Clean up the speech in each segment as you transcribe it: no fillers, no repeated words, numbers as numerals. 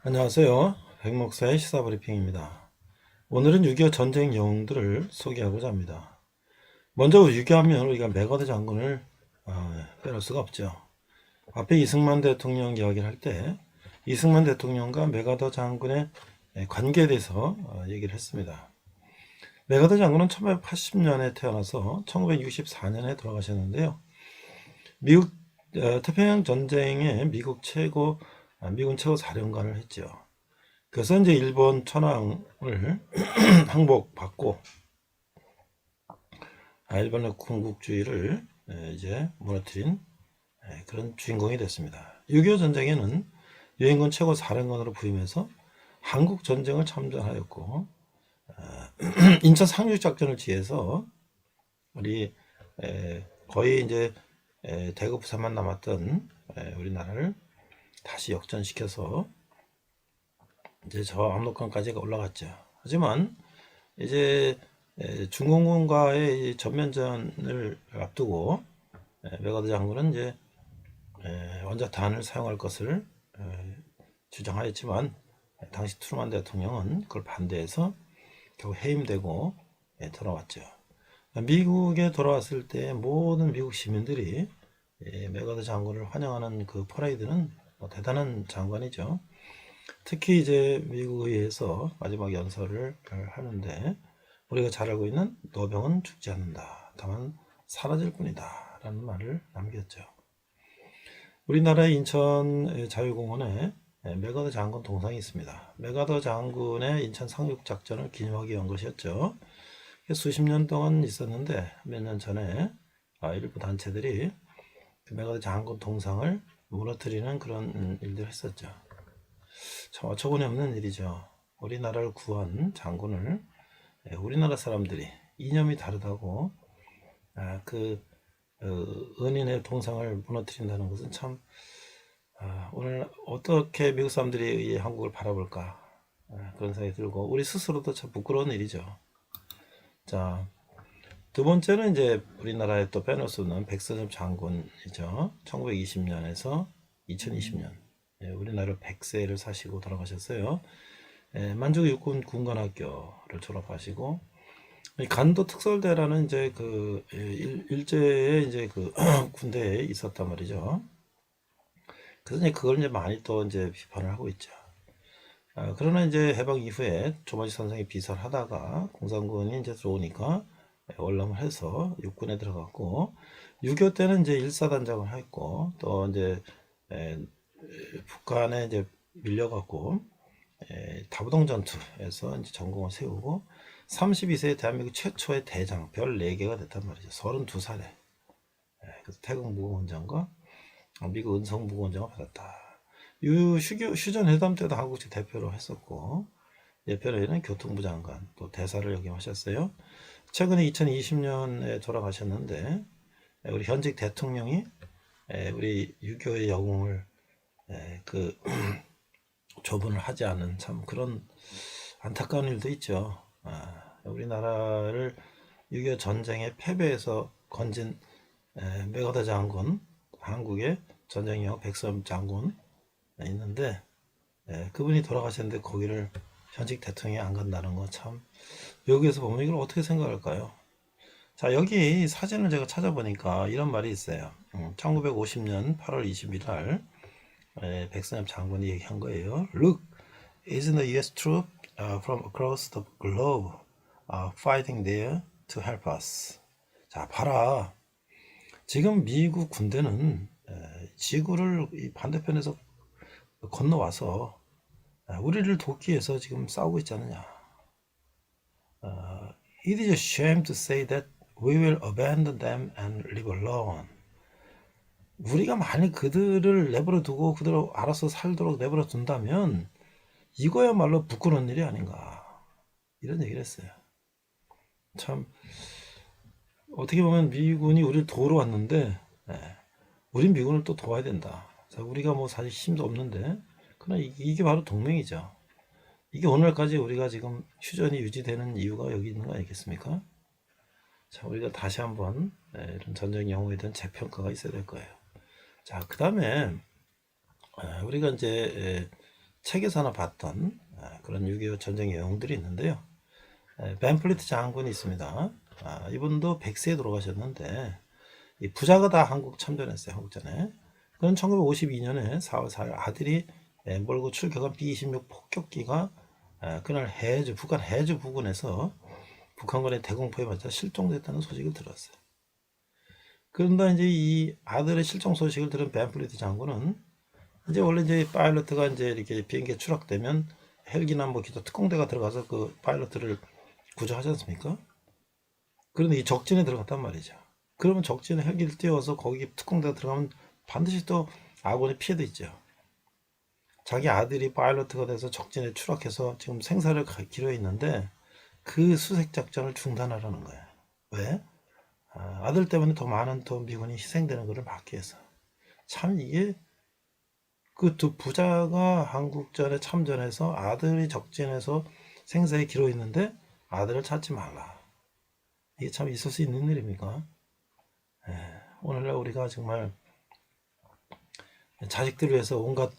안녕하세요. 백목사의 시사브리핑입니다. 오늘은 6.25 전쟁 영웅들을 소개하고자 합니다. 먼저 6.25 하면 우리가 메가드 장군을 빼놓을 수가 없죠. 앞에 이승만 대통령 이야기를 할 때 이승만 대통령과 메가더 장군의 관계에 대해서 얘기를 했습니다. 메가더 장군은 1980년에 태어나서 1964년에 돌아가셨는데요. 미국 태평양 전쟁에 미군 최고 사령관을 했죠. 그래서 이제 일본 천황을 항복받고 일본의 군국주의를 이제 무너뜨린 그런 주인공이 됐습니다. 6.25 전쟁에는 유엔군 최고 사령관으로 부임해서 한국 전쟁을 참전하였고 인천 상륙작전을 지해서 우리 거의 이제 대구 부산만 남았던 우리나라를 다시 역전시켜서 이제 저 압록강까지 올라갔죠. 하지만 이제 중공군과의 전면전을 앞두고 메가더 장군은 이제 원자탄을 사용할 것을 주장하였지만 당시 트루만 대통령은 그걸 반대해서 결국 해임되고 돌아왔죠. 미국에 돌아왔을 때 모든 미국 시민들이 메가더 장군을 환영하는 그 퍼레이드는 대단한 장관이죠. 특히 이제 미국 의회에서 마지막 연설을 하는데 우리가 잘 알고 있는 노병은 죽지 않는다. 다만 사라질 뿐이다. 라는 말을 남겼죠. 우리나라의 인천 자유공원에 메가더 장군 동상이 있습니다. 메가더 장군의 인천 상륙작전을 기념하기 위한 것이었죠. 수십 년 동안 있었는데 몇 년 전에 일부 단체들이 그 메가더 장군 동상을 무너뜨리는 그런 일들을 했었죠. 참 어처구니 없는 일이죠. 우리나라를 구한 장군을 우리나라 사람들이 이념이 다르다고 그 은인의 동상을 무너뜨린다는 것은 참 오늘 어떻게 미국 사람들이 이 한국을 바라볼까 그런 생각이 들고 우리 스스로도 참 부끄러운 일이죠. 자, 두 번째는 이제 우리나라에 또 빼놓을 수 없는 백선엽 장군이죠. 1920년에서 2020년 우리나라 100세를 사시고 돌아가셨어요. 만주 육군 군관학교를 졸업하시고 간도 특설대라는 이제 그 일제에 이제 그 군대에 있었단 말이죠. 그래서 이제 그걸 이제 많이 또 이제 비판을 하고 있죠. 그러나 이제 해방 이후에 조마지 선생이 비서를 하다가 공산군이 이제 들어오니까 월남을 해서 육군에 들어갔고 6.25 때는 이제 일사단장을 했고 또 이제 북한에 이제 밀려갖고 다부동 전투에서 이제 전공을 세우고 32세에 대한민국 최초의 대장 별 4개가 됐단 말이죠. 32살에. 그래서 태국 무공원장과 미국 은성 무공원장을 받았다. 휴전 회담 때도 한국 측 대표로 했었고 예편에는 교통부 장관 또 대사를 역임하셨어요. 최근에 2020년에 돌아가셨는데 우리 현직 대통령이 우리 6.25의 영웅을 그 조문을 하지 않은 참 그런 안타까운 일도 있죠. 우리나라를 6.25 전쟁의 패배에서 건진 메가더 장군, 한국의 전쟁영 백선 장군 있는데 그분이 돌아가셨는데 거기를 현직 대통령이 안 간다는 거 참 여기에서 보면 이걸 어떻게 생각할까요? 자, 여기 사진을 제가 찾아보니까 이런 말이 있어요. 1950년 8월 20일 날 백선엽 장군이 얘기한 거예요. Look, isn't the US troop from across the globe fighting there to help us? 자, 봐라. 지금 미국 군대는 지구를 이 반대편에서 건너와서 우리를 돕기 위해서 지금 싸우고 있지 않느냐. It is a shame to say that we will abandon them and live alone. 우리가 만약 그들을 내버려 두고 그대로 알아서 살도록 내버려 둔다면 이거야말로 부끄러운 일이 아닌가 이런 얘기를 했어요. 참 어떻게 보면 미군이 우리를 도우러 왔는데 우린 미군을 또 도와야 된다. 자, 우리가 뭐 사실 힘도 없는데 그러나 이게 바로 동맹이죠. 이게 오늘까지 우리가 지금 휴전이 유지되는 이유가 여기 있는 거 아니겠습니까? 자, 우리가 다시 한번 이런 전쟁 영웅에 대한 재평가가 있어야 될 거예요. 자, 그 다음에 우리가 이제 책에서 하나 봤던 그런 6.25 전쟁의 내용들이 있는데요. 벤플리트 장군이 있습니다. 이분도 100세에 돌아가셨는데 이 부자가 다 한국 참전했어요. 한국전에. 그건 1952년에 4월 4일 아들이 몰고 출격한 B-26 폭격기가 그날 해주 북한 해주 부근에서 북한군의 대공포에 맞아 실종됐다는 소식을 들었어요. 그런데 이제 이 아들의 실종 소식을 들은 벤플리트 장군은 이제 원래 이제 파일럿가 이제 이렇게 비행기에 추락되면 헬기나 뭐 기타 특공대가 들어가서 그 파일럿들을 구조하지 않습니까? 그런데 이 적진에 들어갔단 말이죠. 그러면 적진에 헬기를 띄워서 거기 특공대가 들어가면 반드시 또 아군의 피해도 있죠. 자기 아들이 파일럿가 돼서 적진에 추락해서 지금 생사를 기로에 있는데 그 수색 작전을 중단하라는 거예요. 왜? 아들 때문에 더 많은 또 미군이 희생되는 것을 막기 위해서. 참 이게 그 두 부자가 한국전에 참전해서 아들이 적진에서 생사에 기로 있는데 아들을 찾지 말라. 이게 참 있을 수 있는 일입니까? 오늘날 우리가 정말 자식들을 위해서 온갖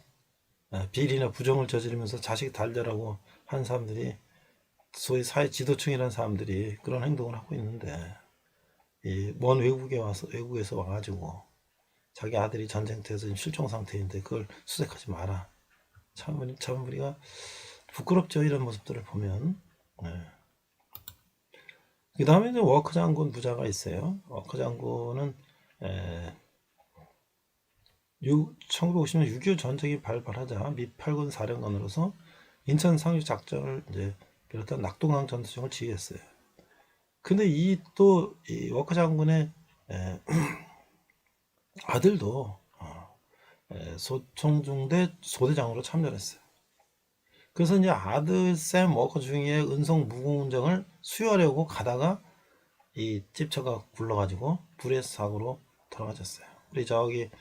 비리나 부정을 저지르면서 자식 달려라고 한 사람들이 소위 사회 지도층이라는 사람들이 그런 행동을 하고 있는데 먼 외국에서 와가지고 자기 아들이 전쟁터에서 지금 실종 상태인데 그걸 수색하지 마라. 참 우리가 부끄럽죠. 이런 모습들을 보면. 그 다음에 이제 워커 장군 부자가 있어요. 워커 장군은 1950년 6.25 전쟁이 발발하자 미 8군 사령관으로서 인천 상륙 작전을 이제 비롯한 낙동강 전투정을 지휘했어요. 근데 이 워커 장군의 아들도 소총중대 소대장으로 참전했어요. 그래서 이제 아들 샘 워커 중위의 은성 무공훈장을 수여하려고 가다가 이 집처가 굴러가지고 불의 사고로 돌아가셨어요. 우리 저기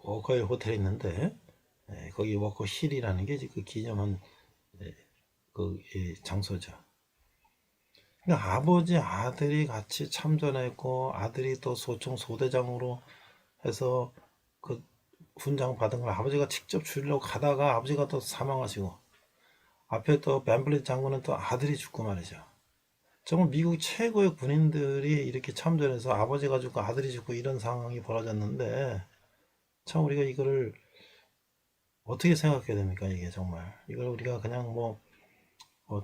워커힐 호텔이 있는데 거기 워커 힐이라는 게 그 기념한 그 장소죠. 그러니까 아버지 아들이 같이 참전했고 아들이 또 소총 소대장으로 해서 그 훈장 받은 걸 아버지가 직접 주려고 가다가 아버지가 또 사망하시고 앞에 또 벤블리 장군은 또 아들이 죽고 말이죠. 정말 미국 최고의 군인들이 이렇게 참전해서 아버지가 죽고 아들이 죽고 이런 상황이 벌어졌는데 참 우리가 이거를 어떻게 생각해야 됩니까? 이게 정말 이걸 우리가 그냥 뭐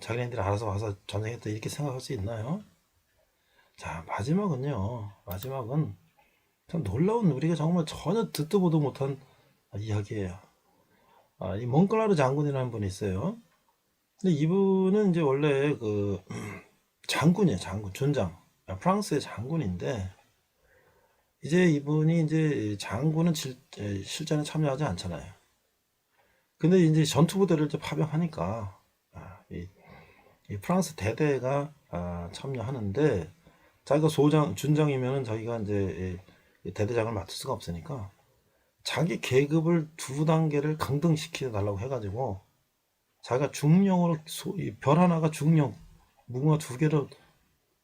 자기네들이 알아서 와서 전쟁했다 이렇게 생각할 수 있나요? 자, 마지막은 참 놀라운 우리가 정말 전혀 듣도 보도 못한 이야기예요. 이 몽클라르 장군이라는 분이 있어요. 근데 이분은 이제 원래 그 장군이에요. 준장. 프랑스의 장군인데 이제 이분이 이제 장군은 실전에 참여하지 않잖아요. 근데 이제 전투부대를 이제 파병하니까 이 프랑스 대대가 참여하는데 자기가 준장이면은 자기가 이제 대대장을 맡을 수가 없으니까 자기 계급을 두 단계를 강등시켜 달라고 해가지고 자기가 중령으로 별 하나가 중령 무궁화 두 개를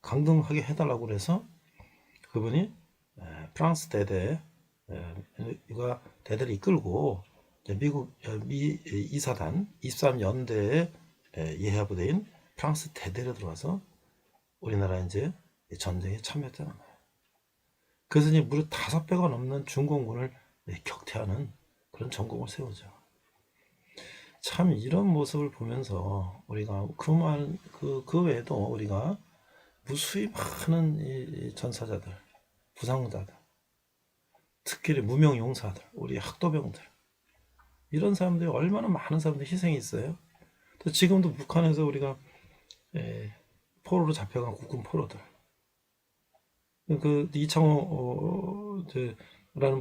강등하게 해달라고 그래서 그분이 프랑스 대대가 대대를 이끌고 미국 미 이사단 23연대의 예하부대인 프랑스 대대로 들어와서 우리나라 이제 전쟁에 참여했다는 거예요. 그래서 이제 무려 5배가 넘는 중공군을 격퇴하는 그런 전공을 세우죠. 참 이런 모습을 보면서 우리가 그 외에도 우리가 무수히 많은 이 전사자들, 부상자들, 특히 무명용사들, 우리 학도병들 이런 사람들이 얼마나 많은 사람들이 희생이 있어요. 또 지금도 북한에서 우리가 포로로 잡혀간 국군 포로들 그 이창호라는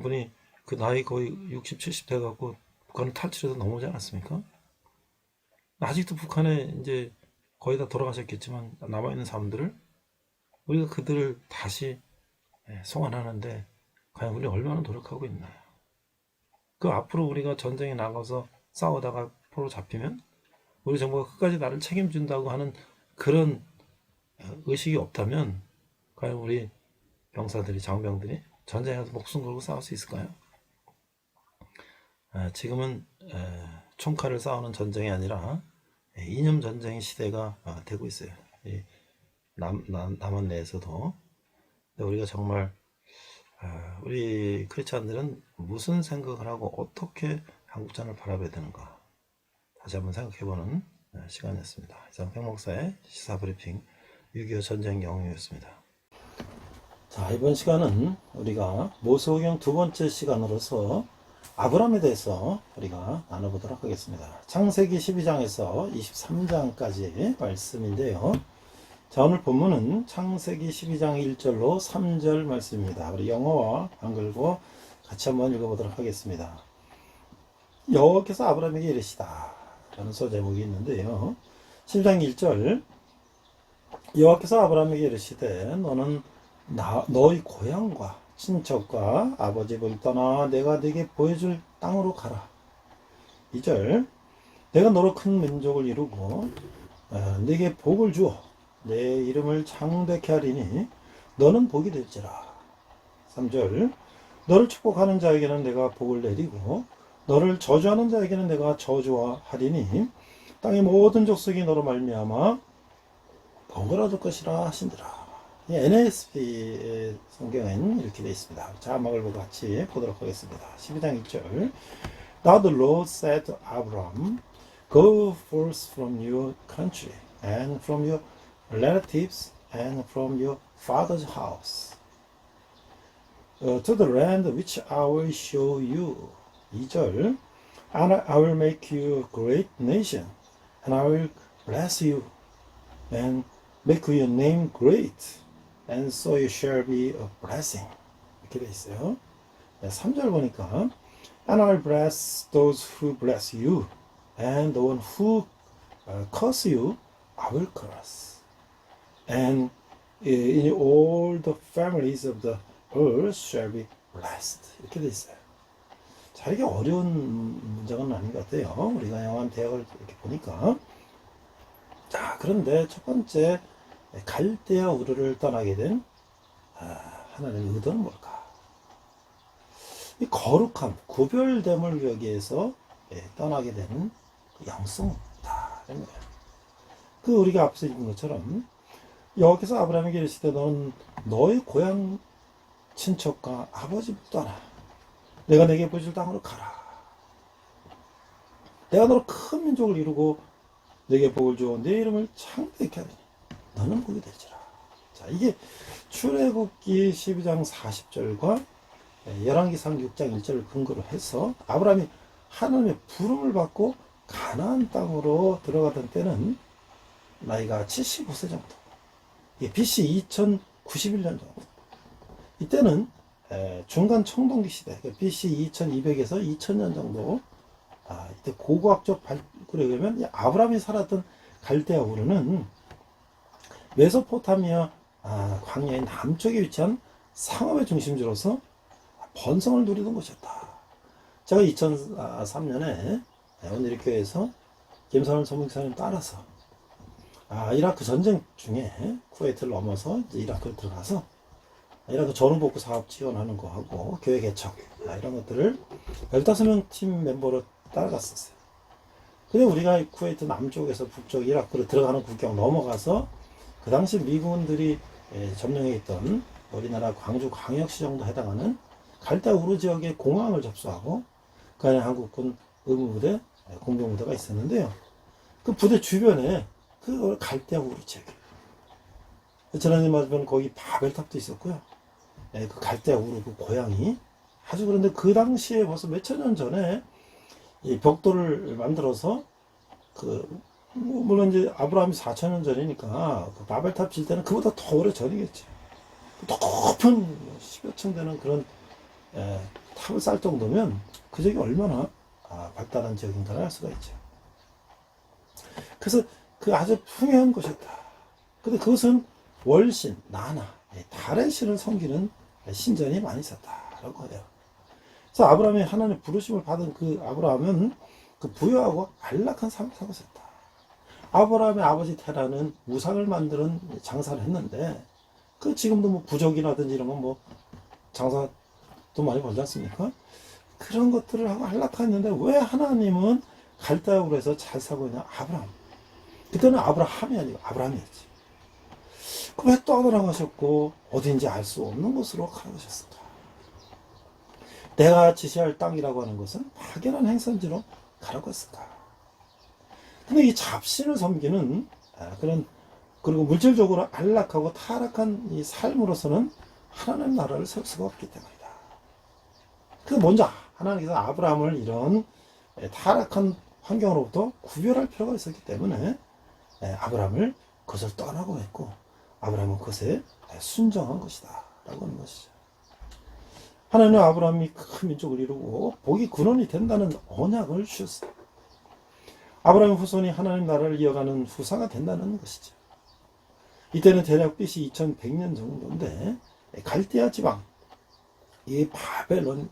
분이 그 나이 거의 60, 70 돼갖고 북한을 탈출해서 넘어오지 않았습니까? 아직도 북한에 이제 거의 다 돌아가셨겠지만 남아있는 사람들을 우리가 그들을 다시 송환하는데 과연 우리 얼마나 노력하고 있나요? 그 앞으로 우리가 전쟁에 나가서 싸우다가 포로 잡히면 우리 정부가 끝까지 나를 책임진다고 하는 그런 의식이 없다면 과연 우리 병사들이 장병들이 전쟁에서 목숨 걸고 싸울 수 있을까요? 지금은 총칼을 싸우는 전쟁이 아니라 이념 전쟁의 시대가 되고 있어요. 남한 내에서도. 근데 우리가 정말 우리 크리스찬들은 무슨 생각을 하고 어떻게 한국전을 바라봐야 되는가 다시 한번 생각해보는 시간이었습니다. 이상 백목사의 시사브리핑 6.25 전쟁 영웅이었습니다. 자, 이번 시간은 우리가 모세오경 두 번째 시간으로서 아브라함에 대해서 우리가 나눠보도록 하겠습니다. 창세기 12장에서 23장까지 말씀인데요. 자, 오늘 본문은 창세기 12장 1절로 3절 말씀입니다. 우리 영어와 한글로 같이 한번 읽어보도록 하겠습니다. 여호와께서 아브라함에게 이르시다 라는 소제목이 있는데요. 12장 1절 여호와께서 아브라함에게 이르시되 너는 너희 고향과 친척과 아버지 집을 떠나 내가 네게 보여줄 땅으로 가라. 2절 내가 너로 큰 민족을 이루고 네게 복을 주어 내 이름을 창대케 하리니 너는 복이 될지라. 3절 너를 축복하는 자에게는 내가 복을 내리고 너를 저주하는 자에게는 내가 저주하리니 땅의 모든 족속이 너로 말미암아 복을 얻을 것이라 하신다라. NASB 성경엔 이렇게 되어 있습니다. 자막을 보고 같이 보도록 하겠습니다. 12장 2절 Now the Lord said to Abram, Go forth from your country and from your relatives and from your father's house to the land which I will show you. 2절 And I will make you a great nation and I will bless you and make your name great and so you shall be a blessing. 이렇게 되어 있어요. 3절 보니까 And I will bless those who bless you and the one who curse you I will curse. And in all the families of the earth shall be blessed. 이렇게 되어 있어요. 자, 이게 어려운 문장은 아닌 것 같아요. 우리가 영한 대학을 이렇게 보니까. 자, 그런데 첫 번째 갈대아 우르를 떠나게 된 하나님의 의도는 뭘까? 이 거룩함, 구별됨을 여기에서 떠나게 되는 영성이다. 그 우리가 앞서 읽은 것처럼 여호와께서 아브라함에게 이르시되 너는 너의 고향 친척과 아버지를 떠나 내가 내게 보여줄 땅으로 가라. 내가 너로 큰 민족을 이루고 내게 복을 주어 내 이름을 창대케 하리니 너는 복이 될지라. 자, 이게 출애굽기 12장 40절과 열왕기상 6장 1절을 근거로 해서 아브라함이 하나님의 부름을 받고 가나안 땅으로 들어가던 때는 나이가 75세 정도. 이게 BC 2091년 정도. 이때는 중간 청동기 시대, BC 2200에서 2000년 정도. 이때 고고학적 발굴에 의하면 아브라함이 살았던 갈대아 우르는 메소포타미아 광야의 남쪽에 위치한 상업의 중심지로서 번성을 누리던 곳이었다. 제가 2003년에 오늘 교회에서 김선원 소목사님 따라서 이라크 전쟁 중에 쿠웨이트를 넘어서 이제 이라크를 들어가서 이라크 전후복구 사업 지원하는 거하고 교회 개척 이런 것들을 15명 팀 멤버로 따라갔었어요. 근데 우리가 쿠웨이트 남쪽에서 북쪽 이라크로 들어가는 국경 넘어가서 그 당시 미군들이 점령해 있던 우리나라 광주 광역시 정도 해당하는 갈대아 우르 지역의 공항을 접수하고 그 안에 한국군 의무부대, 공병부대가 있었는데요. 그 부대 주변에 그 갈대아 우르 지역이에요. 지난해 맞으면 거기 바벨탑도 있었고요. 그 갈대아 우르 그 고향이 아주 그런데 그 당시에 벌써 몇천 년 전에 이 벽돌을 만들어서 물론 이제 아브라함이 4,000년 전이니까 그 바벨탑 질 때는 그보다 더 오래 전이겠지. 높은 10여 층 되는 그런 탑을 쌓을 정도면 그 지역이 얼마나 발달한 지역인가를 알 수가 있죠. 그래서 그 아주 풍요한 곳이었다. 근데 그것은 월신, 나나, 달의 신을 섬기는 신전이 많이 있었다라고 해요. 그래서 아브라함이 하나님의 부르심을 받은 그 아브라함은 그 부유하고 안락한 삶을 살고 있었다. 아브라함의 아버지 테라는 우상을 만드는 장사를 했는데 그 지금도 뭐 부족이라든지 이런 건 뭐 장사도 많이 벌지 않습니까? 그런 것들을 하고 안락했는데 왜 하나님은 갈대아우르에서 잘 살고 있는 아브라함. 그때는 아브라함이 아니고 아브라함이었지. 그 왜 떠나가셨고 어딘지 알 수 없는 곳으로 가셨을까? 내가 지시할 땅이라고 하는 것은 막연한 행선지로 가라고 했을까? 근데 이 잡신을 섬기는 그런, 그리고 물질적으로 안락하고 타락한 이 삶으로서는 하나님 나라를 세울 수가 없기 때문이다. 그래서 먼저 하나님께서 아브라함을 이런 타락한 환경으로부터 구별할 필요가 있었기 때문에 아브라함을 그것을 떠나고 했고, 아브라함은 그것에 순종한 것이다 라고 하는 것이죠. 하나님은 아브라함이 큰 민족을 이루고 복이 근원이 된다는 언약을 주셨어요. 아브라함의 후손이 하나님 나라를 이어가는 후사가 된다는 것이죠. 이때는 대략 BC 2100년 정도인데 갈대아 지방, 이 바벨론,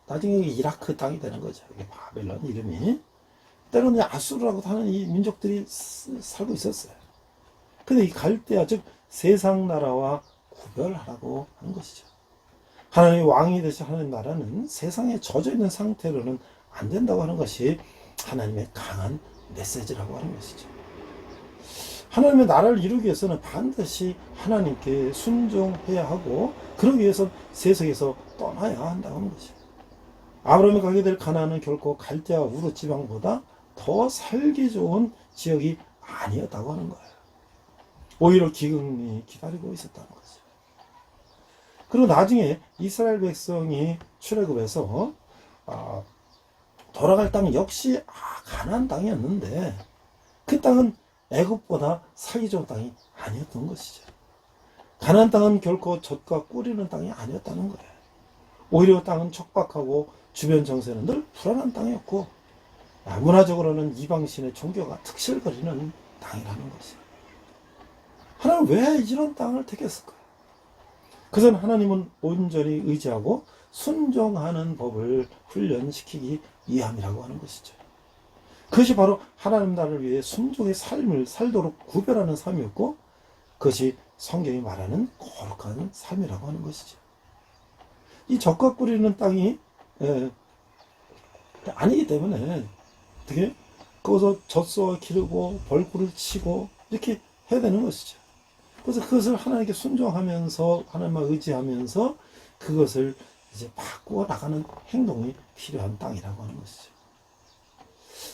나중에 이라크 땅이 되는 거죠. 이게 바벨론 이름이. 때로는 아수르라고 하는 이 민족들이 살고 있었어요. 근데 이 갈대아, 즉 세상 나라와 구별하라고 하는 것이죠. 하나님의 왕이 되신 하나님 나라는 세상에 젖어 있는 상태로는 안 된다고 하는 것이 하나님의 강한 메시지라고 하는 것이죠. 하나님의 나라를 이루기 위해서는 반드시 하나님께 순종해야 하고, 그러기 위해서 세상에서 떠나야 한다고 하는 것이죠. 아브라함이 가게 될 가나안은 결코 갈대아 우르 지방보다 더 살기 좋은 지역이 아니었다고 하는 거예요. 오히려 기근이 기다리고 있었다는 거죠. 그리고 나중에 이스라엘 백성이 출애굽해서 돌아갈 땅 역시 가나안 땅이었는데, 그 땅은 애굽보다 살기 좋은 땅이 아니었던 것이죠. 가나안 땅은 결코 젖과 꿀이는 땅이 아니었다는 거예요. 오히려 땅은 척박하고 주변 정세는 늘 불안한 땅이었고, 문화적으로는 이방신의 종교가 특실거리는 땅이라는 것이죠. 하나님 왜 이런 땅을 택했을까요? 그것은 하나님은 온전히 의지하고 순종하는 법을 훈련시키기 위함이라고 하는 것이죠. 그것이 바로 하나님 나라를 위해 순종의 삶을 살도록 구별하는 삶이었고, 그것이 성경이 말하는 거룩한 삶이라고 하는 것이죠. 이 젖과 꿀이는 땅이 아니기 때문에 어떻게 거기서 젖소와 기르고 벌꿀을 치고 이렇게 해야 되는 것이죠. 그래서 그것을 하나님께 순종하면서, 하나님만 의지하면서 그것을 이제 바꾸어 나가는 행동이 필요한 땅이라고 하는 것이죠.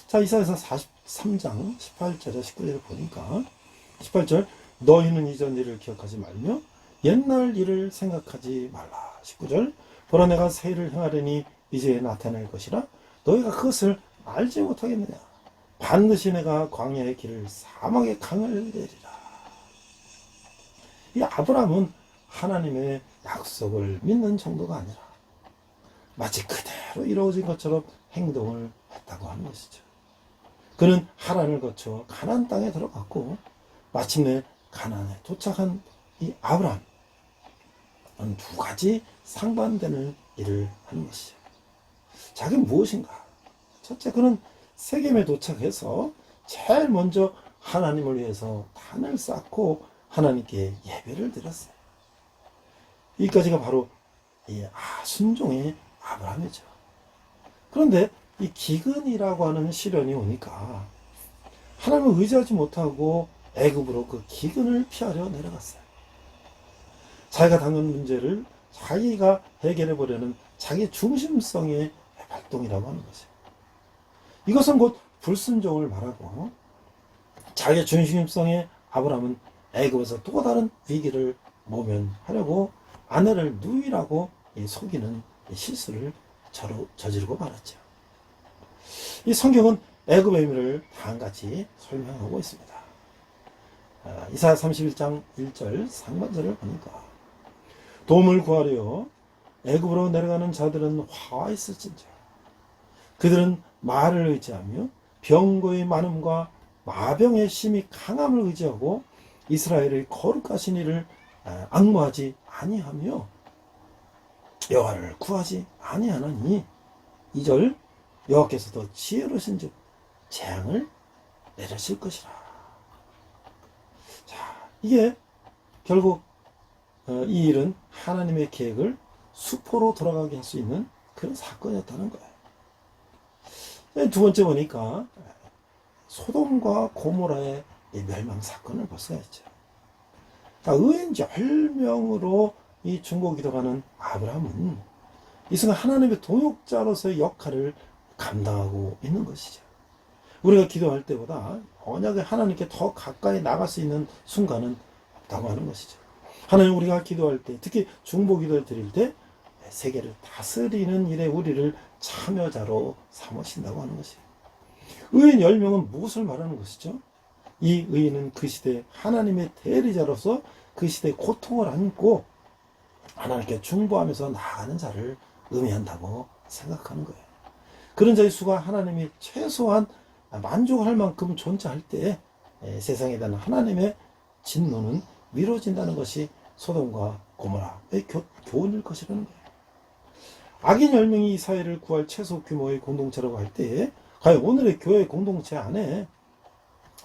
자, 이사야서 43장 18절에 19절을 보니까, 18절, 너희는 이전 일을 기억하지 말며 옛날 일을 생각하지 말라. 19절, 보라 내가 새 일을 행하려니 이제 나타낼 것이라 너희가 그것을 알지 못하겠느냐. 반드시 내가 광야의 길을 사막의 강을 내리라. 이 아브라함은 하나님의 약속을 믿는 정도가 아니라 마치 그대로 이루어진 것처럼 행동을 했다고 하는 것이죠. 그는 하란을 거쳐 가나안 땅에 들어갔고, 마침내 가나안에 도착한 이 아브라함은 두 가지 상반되는 일을 하는 것이죠. 자, 그게 무엇인가? 첫째, 그는 세겜에 도착해서 제일 먼저 하나님을 위해서 단을 쌓고 하나님께 예배를 드렸어요. 여기까지가 바로 이 순종의 아브라함이죠. 그런데 이 기근이라고 하는 시련이 오니까 하나님을 의지하지 못하고 애굽으로 그 기근을 피하려 내려갔어요. 자기가 당한 문제를 자기가 해결해 보려는 자기 중심성의 발동이라고 하는 거죠. 이것은 곧 불순종을 말하고, 자기 중심성의 아브라함은 애굽에서 또 다른 위기를 모면하려고 아내를 누이라고 속이는 실수를 저지르고 말았죠. 이 성경은 애굽의 의미를 다음같이 설명하고 있습니다. 이사야 31장 1절 상반절을 보니까, 도움을 구하려 애굽으로 내려가는 자들은 화 있을진저, 그들은 말을 의지하며 병거의 많음과 마병의 심히 강함을 의지하고 이스라엘의 거룩하신 이를 앙모하지 아니하며 여호와를 구하지 아니하나니, 2절, 여호와께서 더 지혜로우신즉 재앙을 내리실 것이라. 자, 이게 결국 이 일은 하나님의 계획을 수포로 돌아가게 할 수 있는 그런 사건이었다는 거예요. 두 번째 보니까 소돔과 고모라의 이 멸망 사건을 볼 수가 있죠. 의인 10명으로 이 중보 기도하는 아브라함은 이 순간 하나님의 동역자로서의 역할을 감당하고 있는 것이죠. 우리가 기도할 때보다 언약의 하나님께 더 가까이 나갈 수 있는 순간은 없다고 하는 것이죠. 하나님, 우리가 기도할 때, 특히 중보 기도를 드릴 때 세계를 다스리는 일에 우리를 참여자로 삼으신다고 하는 것이에요. 의인 10명은 무엇을 말하는 것이죠? 이 의인은 그 시대 하나님의 대리자로서 그 시대의 고통을 안고 하나님께 중보하면서 나아가는 자를 의미한다고 생각하는 거예요. 그런 자의 수가 하나님이 최소한 만족할 만큼 존재할 때 세상에 대한 하나님의 진노는 미뤄진다는 것이 소돔과 고모라의 교훈일 것이라는 거예요. 악인 10명이 이 사회를 구할 최소 규모의 공동체라고 할 때 과연 오늘의 교회 공동체 안에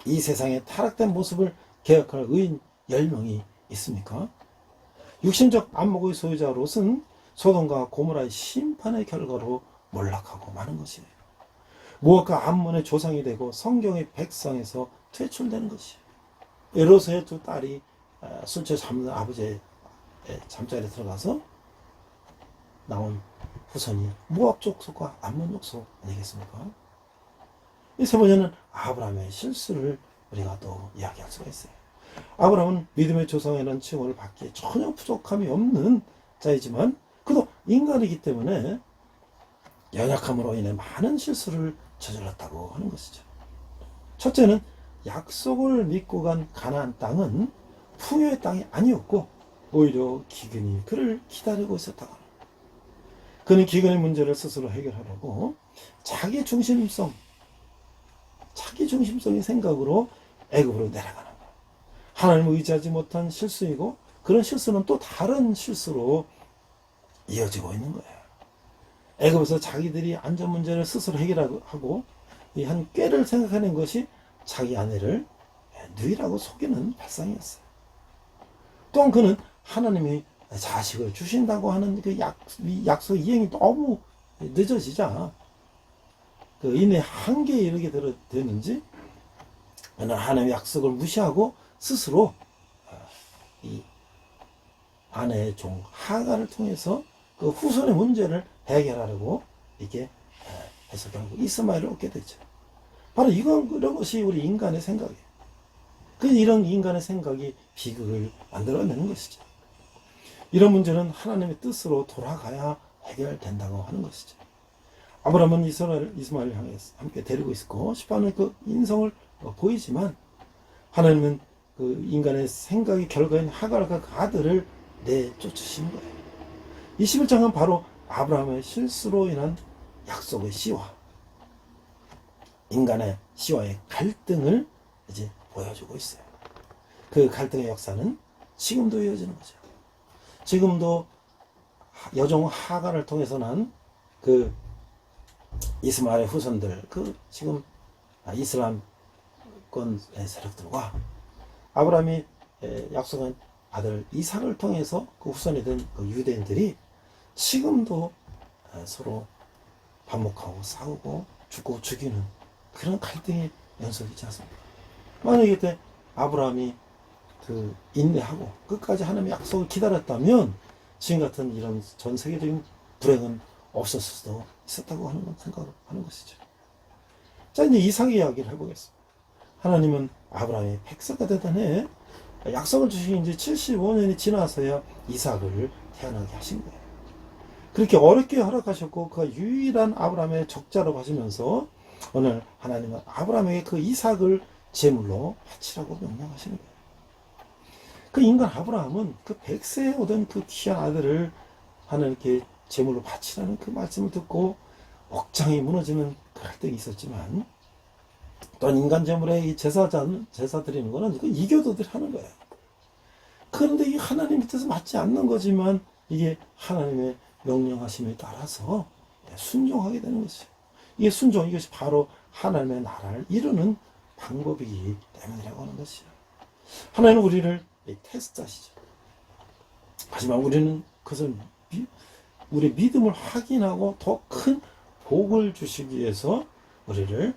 이 세상의 타락된 모습을 개혁할 의인 10명이 있습니까? 육신적 안목의 소유자 롯은 소돔과 고모라의 심판의 결과로 몰락하고 마는 것이에요. 무엇과 암몬의 조상이 되고 성경의 백성에서 퇴출되는 것이에요. 롯의 두 딸이 술 취해 잠든 아버지의 잠자리에 들어가서 나온 후손이 모압 족속과 암몬 족속 아니겠습니까? 이 세 번째는 아브라함의 실수를 우리가 또 이야기할 수가 있어요. 아브라함은 믿음의 조상이라는 칭호를 받기에 전혀 부족함이 없는 자이지만 그도 인간이기 때문에 연약함으로 인해 많은 실수를 저질렀다고 하는 것이죠. 첫째는 약속을 믿고 간 가나안 땅은 풍요의 땅이 아니었고 오히려 기근이 그를 기다리고 있었다고 합니다. 그는 기근의 문제를 스스로 해결하려고 자기 중심적인 생각으로 애굽으로 내려가는 거예요. 하나님을 의지하지 못한 실수이고 그런 실수는 또 다른 실수로 이어지고 있는 거예요. 애굽에서 자기들이 안전 문제를 스스로 해결하고 이 한 꾀를 생각하는 것이 자기 아내를 누이라고 속이는 발상이었어요. 또한 그는 하나님이 자식을 주신다고 하는 그 약속 이행이 너무 늦어지자 그 인의 한계에 이르게 되는지 그는 하나님의 약속을 무시하고 스스로 이 아내의 종 하갈을 통해서 그 후손의 문제를 해결하려고 이렇게 해서 결국 이스마엘을 얻게 되죠. 바로 이런 것이 우리 인간의 생각이에요. 이런 인간의 생각이 비극을 만들어내는 것이죠. 이런 문제는 하나님의 뜻으로 돌아가야 해결된다고 하는 것이죠. 아브라함은 이스마엘을 향해 함께 데리고 있었고 10반의 그 인성을 보이지만 하나님은 그 인간의 생각의 결과인 하갈과 그 아들을 내쫓으시는 거예요. 21장은 바로 아브라함의 실수로 인한 약속의 씨와 인간의 씨와의 갈등을 이제 보여주고 있어요. 그 갈등의 역사는 지금도 이어지는 거죠. 지금도 여종 하갈을 통해서 난 그 이스마엘의 후손들, 그 지금 이슬람권 세력들과 아브라함이 약속한 아들 이삭을 통해서 그 후손이 된 그 유대인들이 지금도 서로 반목하고 싸우고 죽고 죽이는 그런 갈등의 연속이지 않습니까? 만약에 그때 아브라함이 그 인내하고 끝까지 하나님의 약속을 기다렸다면 지금 같은 이런 전 세계적인 불행은 없었을 수도 있었다고 생각을 하는 것이죠. 자, 이제 이삭의 이야기를 해보겠습니다. 하나님은 아브라함의 백성가 되던 해에 약속을 주신 지 75년이 지나서야 이삭을 태어나게 하신 거예요. 그렇게 어렵게 허락하셨고 그 유일한 아브라함의 적자라고 하시면서 오늘 하나님은 아브라함에게 그 이삭을 제물로 바치라고 명령하시는 거예요. 그 인간 아브라함은 그 100세에 오던 그 귀한 아들을 하나님께 제물로 바치라는 그 말씀을 듣고 억장이 무너지는 그럴 때가 있었지만 또한 인간 제물에 이 제사 드리는 거는 그 이교도들이 하는 거예요. 그런데 이 하나님 뜻에 맞지 않는 거지만 이게 하나님의 명령하심에 따라서 순종하게 되는 것이에요. 이게 순종, 이것이 바로 하나님의 나라를 이루는 방법이기 때문이라고 하는 것이에요. 하나님은 우리를 테스트하시죠. 하지만 우리는 그것을 우리 믿음을 확인하고 더 큰 복을 주시기 위해서 우리를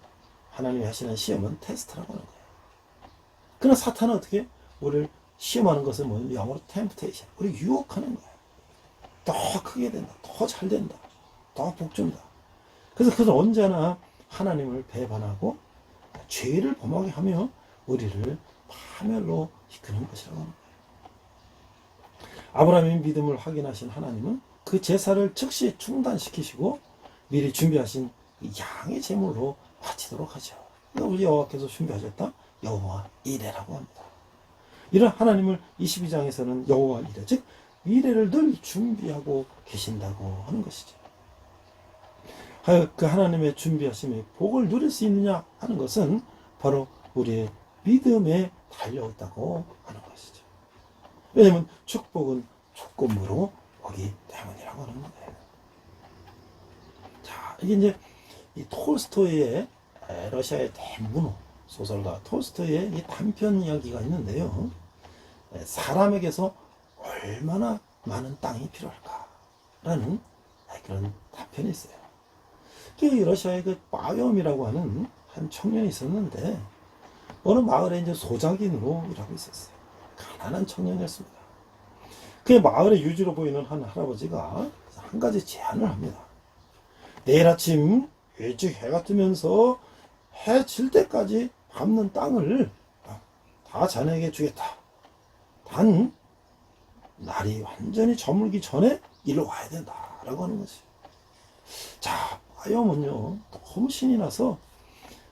하나님이 하시는 시험은 테스트라고 하는 거예요. 그러나 사탄은 어떻게 우리를 시험하는 것은 뭐 영어로 템프테이션, 우리 유혹하는 거예요. 더 크게 된다, 더 잘 된다, 더 복준다. 그래서 그것은 언제나 하나님을 배반하고 죄를 범하게 하며 우리를 파멸로 이끄는 것이라고 하는 거예요. 아브라함의 믿음을 확인하신 하나님은 그 제사를 즉시 중단시키시고 미리 준비하신 양의 제물로 바치도록 하죠. 우리 여호와께서 준비하셨다 여호와 이레라고 합니다. 이런 하나님을 22장에서는 여호와 이레, 즉 미래를 늘 준비하고 계신다고 하는 것이죠. 그 하나님의 준비하심의 복을 누릴 수 있느냐 하는 것은 바로 우리의 믿음에 달려있다고 하는 것이죠. 왜냐하면 축복은 조건부로 오기 때문이라고 하는 거예요. 자, 이게 이제 이 톨스토이의 러시아의 대문호 소설가 톨스토이의 이 단편 이야기가 있는데요. 사람에게서 얼마나 많은 땅이 필요할까라는 그런 단편이 있어요. 그 러시아의 그 빠염이라고 하는 한 청년이 있었는데 어느 마을에 이제 소작인으로 일하고 있었어요. 가난한 청년이었습니다. 그 마을의 유지로 보이는 한 할아버지가 한 가지 제안을 합니다. 내일 아침 일찍 해가 뜨면서 해 질 때까지 밟는 땅을 다 자네에게 주겠다. 단 날이 완전히 저물기 전에 일로 와야 된다라고 하는 거지. 자, 빠염은요 너무 신이 나서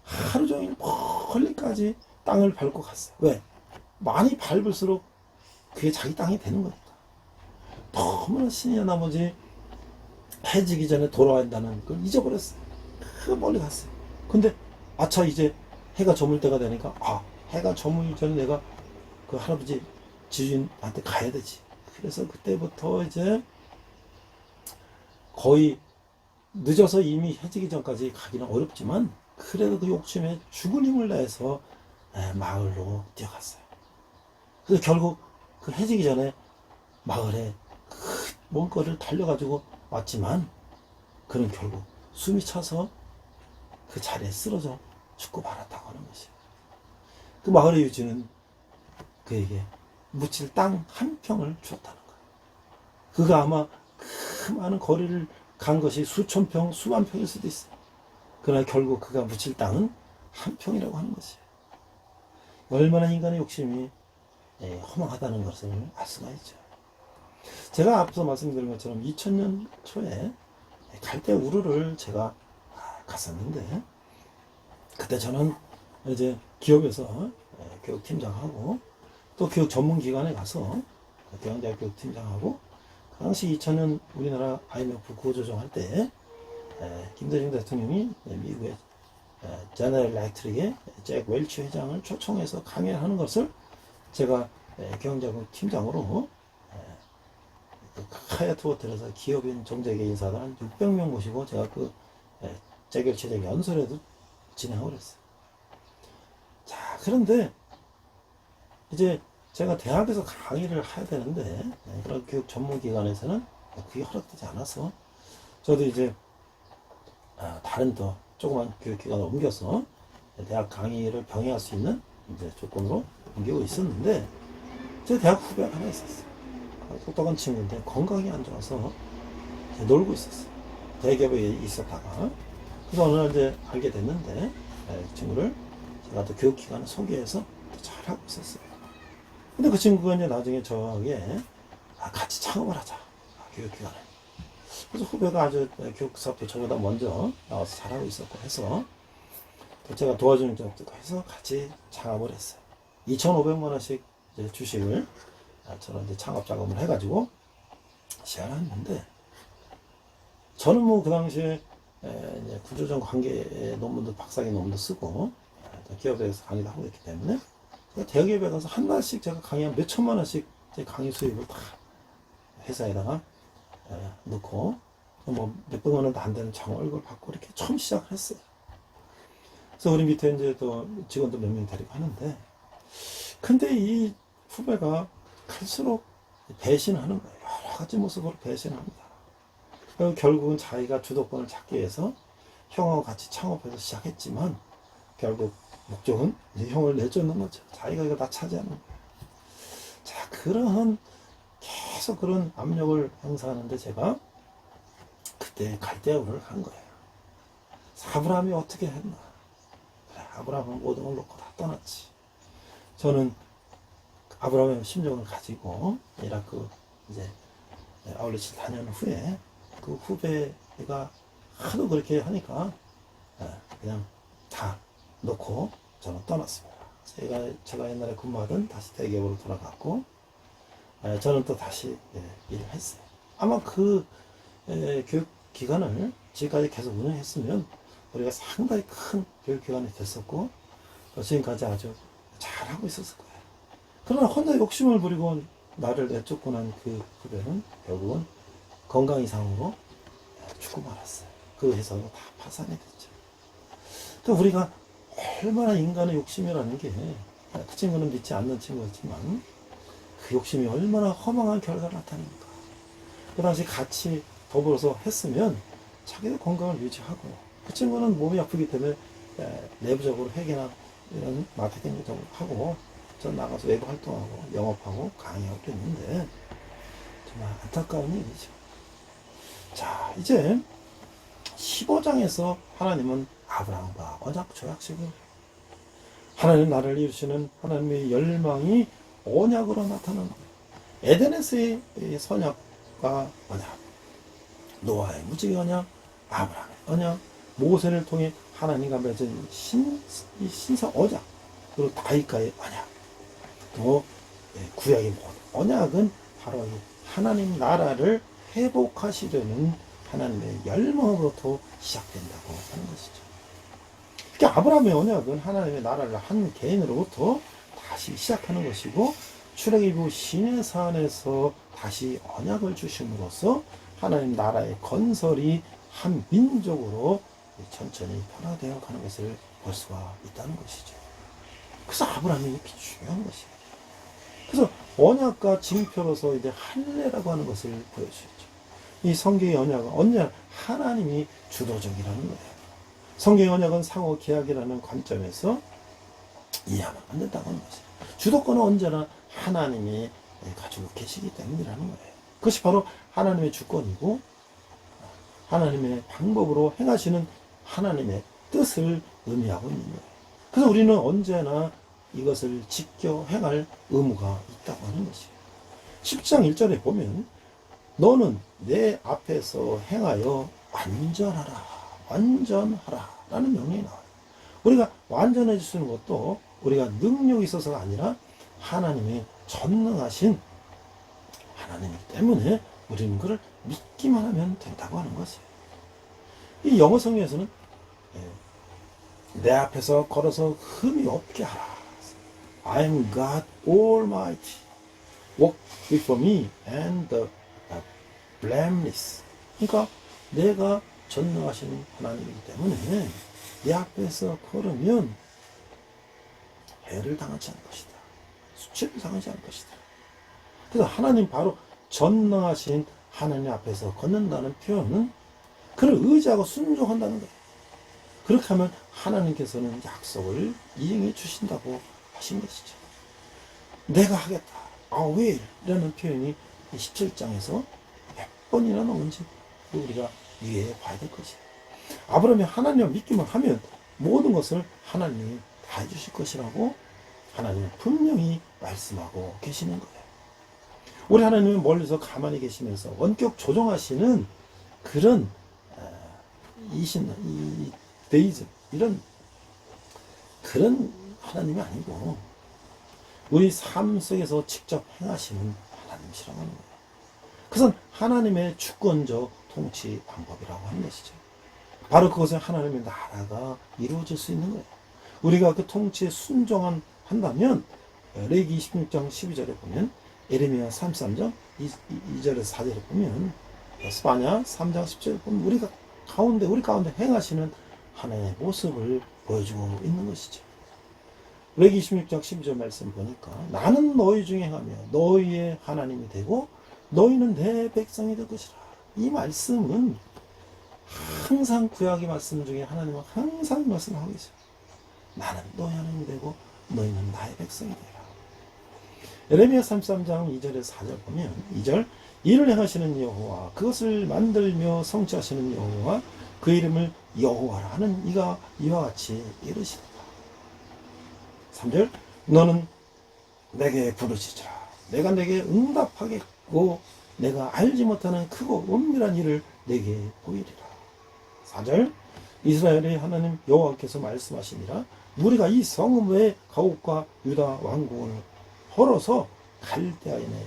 하루 종일 멀리까지 땅을 밟고 갔어요. 왜? 많이 밟을수록 그게 자기 땅이 되는 거니까. 너무나 신이 나 나머지 해지기 전에 돌아와야 한다는 걸 잊어버렸어요. 그 멀리 갔어요. 근데 아차 이제 해가 저물 때가 되니까 해가 저물기 전에 내가 그 할아버지 지주인한테 가야 되지. 그래서 그때부터 이제 거의 늦어서 이미 해지기 전까지 가기는 어렵지만 그래도 그 욕심에 죽을 힘을 내서 마을로 뛰어갔어요. 그래서 결국 그 해지기 전에 마을에 먼 거리를 달려가지고 왔지만 그는 결국 숨이 차서 그 자리에 쓰러져 죽고 말았다고 하는 것이에요. 그 마을의 유지는 그에게 묻힐 땅 한 평을 주었다는 거예요. 그가 아마 그 많은 거리를 간 것이 수천 평, 수만 평일 수도 있어요. 그러나 결국 그가 묻힐 땅은 한 평이라고 하는 것이에요. 얼마나 인간의 욕심이 허망하다는 것을 알 수가 있죠. 제가 앞서 말씀드린 것처럼 2000년 초에 갈대 우르를 제가 갔었는데 그때 저는 이제 기업에서 교육팀장하고 또 교육 전문기관에 가서 대학대학 교육팀장하고 그 당시 2000년 우리나라 IMF 구호조정할 때 김대중 대통령이 미국의 제너럴 일렉트릭의 잭 웰치 회장을 초청해서 강연을 하는 것을 제가 경영자국 팀장으로 하얏트 호텔에서 기업인 정재계 인사들 한 600명 모시고 제가 잭 웰치 회장 연설에도 진행을 했어요. 자, 그런데 이제 제가 대학에서 강의를 해야 되는데 그런 교육 전문기관에서는 그게 허락되지 않아서 저도 이제 다른 더 조그만 교육기관을 옮겨서 대학 강의를 병행할 수 있는 이제 조건으로 옮기고 있었는데 제 대학 후배가 하나 있었어요. 똑똑한 친구인데 건강이 안 좋아서 놀고 있었어요. 대기업에 있었다가 그래서 어느 날 이제 알게 됐는데 그 친구를 제가 또 교육기관을 소개해서 또 잘하고 있었어요. 근데 그 친구가 이제 나중에 저에게 같이 창업을 하자. 교육기관에. 그래서 후배가 아주 교육사업도 저보다 먼저 나와서 잘하고 있었고 해서 제가 도와주는 점도 해서 같이 창업을 했어요. 2,500만 원씩 이제 주식을 저는 이제 창업 자금을 해가지고 시작을 했는데 저는 뭐 그 당시에 이제 구조적 관계 논문도 박사학위 논문도 쓰고 기업에서 강의도 하고 있기 때문에 대기업에 가서 한 달씩 제가 강의 몇 천만 원씩 제 강의 수입을 다 회사에다가 넣고 뭐 몇백만 원도 안 되는 장월급을 받고 이렇게 처음 시작을 했어요. 그래서 우리 밑에 이제 또 직원도 몇 명 데리고 하는데 근데 이 후배가 갈수록 배신하는 거예요. 여러 가지 모습으로 배신합니다. 그리고 결국은 자기가 주도권을 잡기 위해서 형하고 같이 창업해서 시작했지만 결국 목적은 이제 형을 내쫓는 거죠. 자기가 이거 다 차지하는 거예요. 자, 계속 그런 압력을 행사하는데 제가 그때 갈대아우를 한 거예요. 아브라함이 어떻게 했나? 그래, 아브라함은 모든 걸 놓고 다 떠났지. 저는 아브라함의 심정을 가지고 이라크 이제 아울렛을 다녀온 후에 그 후배가 하도 그렇게 하니까 그냥 다 놓고 저는 떠났습니다. 제가 옛날에 근무하던 다시 대기업으로 돌아갔고 저는 또 다시 일을 했어요. 아마 그 교육 기관을 지금까지 계속 운영했으면 우리가 상당히 큰 교육 기관이 됐었고 지금까지 아주 잘하고 있었을 거예요. 그러나 혼자 욕심을 부리고 나를 내쫓고 난 그 후배는 결국은 건강 이상으로 죽고 말았어요. 그 회사도 다 파산이 됐죠. 그러니까 우리가 얼마나 인간의 욕심이라는 게, 그 친구는 믿지 않는 친구였지만 그 욕심이 얼마나 허망한 결과를 나타냅니까? 그 당시 같이 더불어서 했으면 자기도 건강을 유지하고, 그 친구는 몸이 아프기 때문에 내부적으로 회계나 이런 마케팅을 좀 하고 전 나가서 외부 활동하고 영업하고 강의하고 그랬는데 정말 안타까운 일이죠. 자, 이제 15장에서 하나님은 아브라함과 언약 조약식을, 하나님 나라를 이루시는 하나님의 열망이 언약으로 나타나는 거예요. 에덴에서의 선약과 언약, 노아의 무지개 언약, 아브라함의 언약, 모세를 통해 하나님과 맺은 신성 언약, 그리고 다윗과의 언약, 또 구약의 모든 언약은 바로 이 하나님 나라를 회복하시려는 하나님의 열망으로부터 시작된다고 하는 것이죠. 그러니까 아브라함의 언약은 하나님의 나라를 한 개인으로부터 다시 시작하는 것이고, 출애굽 시내산에서 다시 언약을 주심으로써 하나님 나라의 건설이 한 민족으로 천천히 변화되어 가는 것을 볼 수가 있다는 것이죠. 그래서 아브라함이 이렇게 중요한 것이에요. 그래서 언약과 징표로서 이제 할례라고 하는 것을 보여주셨죠. 이 성경의 언약은 언제나 하나님이 주도적이라는 거예요. 성경의 언약은 상호 계약이라는 관점에서 이해하면 안 된다고 하는 것이에요. 주도권은 언제나 하나님이 가지고 계시기 때문이라는 거예요. 그것이 바로 하나님의 주권이고 하나님의 방법으로 행하시는 하나님의 뜻을 의미하고 있는 거예요. 그래서 우리는 언제나 이것을 지켜 행할 의무가 있다고 하는 것이에요. 10장 1절에 보면 너는 내 앞에서 행하여 완전하라, 완전하라 라는 명령이 나와요. 우리가 완전해지는 것도 우리가 능력이 있어서가 아니라 하나님의 전능하신 하나님이기 때문에 우리는 그를 믿기만 하면 된다고 하는 것이에요. 이 영어 성경에서는 내 앞에서 걸어서 흠이 없게 하라. I am God Almighty. Walk before me and the blameless. 그러니까 내가 전능하신 하나님이기 때문에 내 앞에서 걸으면 해를 당하지 않을 것이다. 수치를 당하지 않을 것이다. 그래서 하나님 바로 전능하신 하나님 앞에서 걷는다는 표현은 그를 의지하고 순종한다는 거예요. 그렇게 하면 하나님께서는 약속을 이행해 주신다고 하신 것이죠. 내가 하겠다. I will 이라는 표현이 17장에서 몇 번이나 나온지 우리가 이해해 봐야 될 것이에요. 아브라함이 하나님을 믿기만 하면 모든 것을 하나님이 다 해주실 것이라고 하나님은 분명히 말씀하고 계시는 거예요. 우리 하나님은 멀리서 가만히 계시면서 원격 조정하시는 그런 이 데이즘 이런 그런 하나님이 아니고 우리 삶 속에서 직접 행하시는 하나님이시라고 하는 거예요. 그것은 하나님의 주권적 통치 방법이라고 하는 것이죠. 바로 그것은 하나님의 나라가 이루어질 수 있는 거예요. 우리가 그 통치에 순종한다면 레위기 26장 12절에 보면 에레미야 33장 2절에서 4절에 보면 스바냐 3장 10절에 보면 우리 가운데 행하시는 하나님의 모습을 보여주고 있는 것이죠. 레위기 26장 12절 말씀 보니까 나는 너희 중에 행하며 너희의 하나님이 되고 너희는 내 백성이 될 것이라. 이 말씀은 항상 구약의 말씀 중에 하나님은 항상 말씀하고 계세요. 나는 너희 하나님이 되고 너희는 나의 백성이 되라. 예레미야 33장 2절에서 4절 보면 2절 이를 행하시는 여호와 그것을 만들며 성취하시는 여호와 그 이름을 여호와라 하는 이가 이와 같이 이르시리라. 3절 너는 내게 부르짖으라. 내가 내게 응답하겠고 내가 알지 못하는 크고 은밀한 일을 내게 보이리라. 4절 이스라엘의 하나님 여호와께서 말씀하시니라. 우리가 이 성읍의 가옥과 유다 왕궁을 헐어서 갈대아인의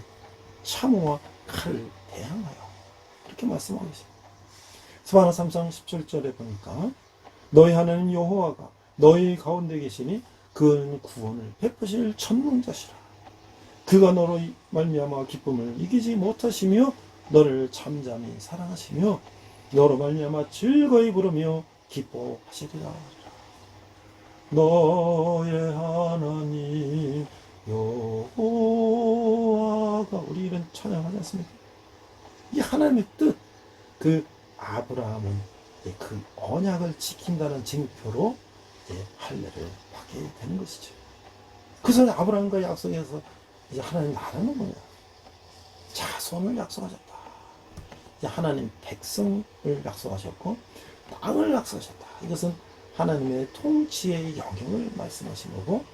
참호와 칼을 대항하여 이렇게 말씀하고 있습니다. 스바나 3장 17절에 보니까 너희 하나님 여호와가 너희 가운데 계시니 그는 구원을 베푸실 전능자시라. 그가 너로 말미암아 기쁨을 이기지 못하시며 너를 잠잠히 사랑하시며 너로 말미암아 즐거이 부르며 기뻐하시리라. 너의 하나님 여호와가 우리 이런 찬양하지 않습니까? 이 하나님의 뜻, 그 아브라함은 그 언약을 지킨다는 징표로 할례를 받게 되는 것이죠. 그래서 아브라함과 약속해서 이제 하나님 나라는 뭐냐? 자손을 약속하셨다. 이제 하나님 백성을 약속하셨고 땅을 약속하셨다. 이것은 하나님의 통치의 영역을 말씀하신 거고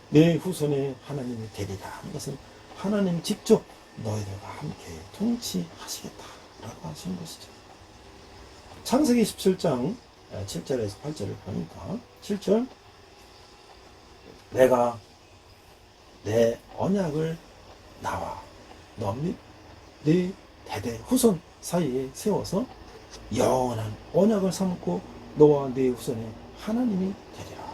내 후손의 하나님이 되리라. 이것은 하나님 직접 너희들과 함께 통치하시겠다라고 하시는 것이죠. 창세기 17장 7절에서 8절을 보니까 7절 내가 내 언약을 나와 너 및 네 대대 후손 사이에 세워서 영원한 언약을 삼고 너와 네 후손의 하나님이 되리라.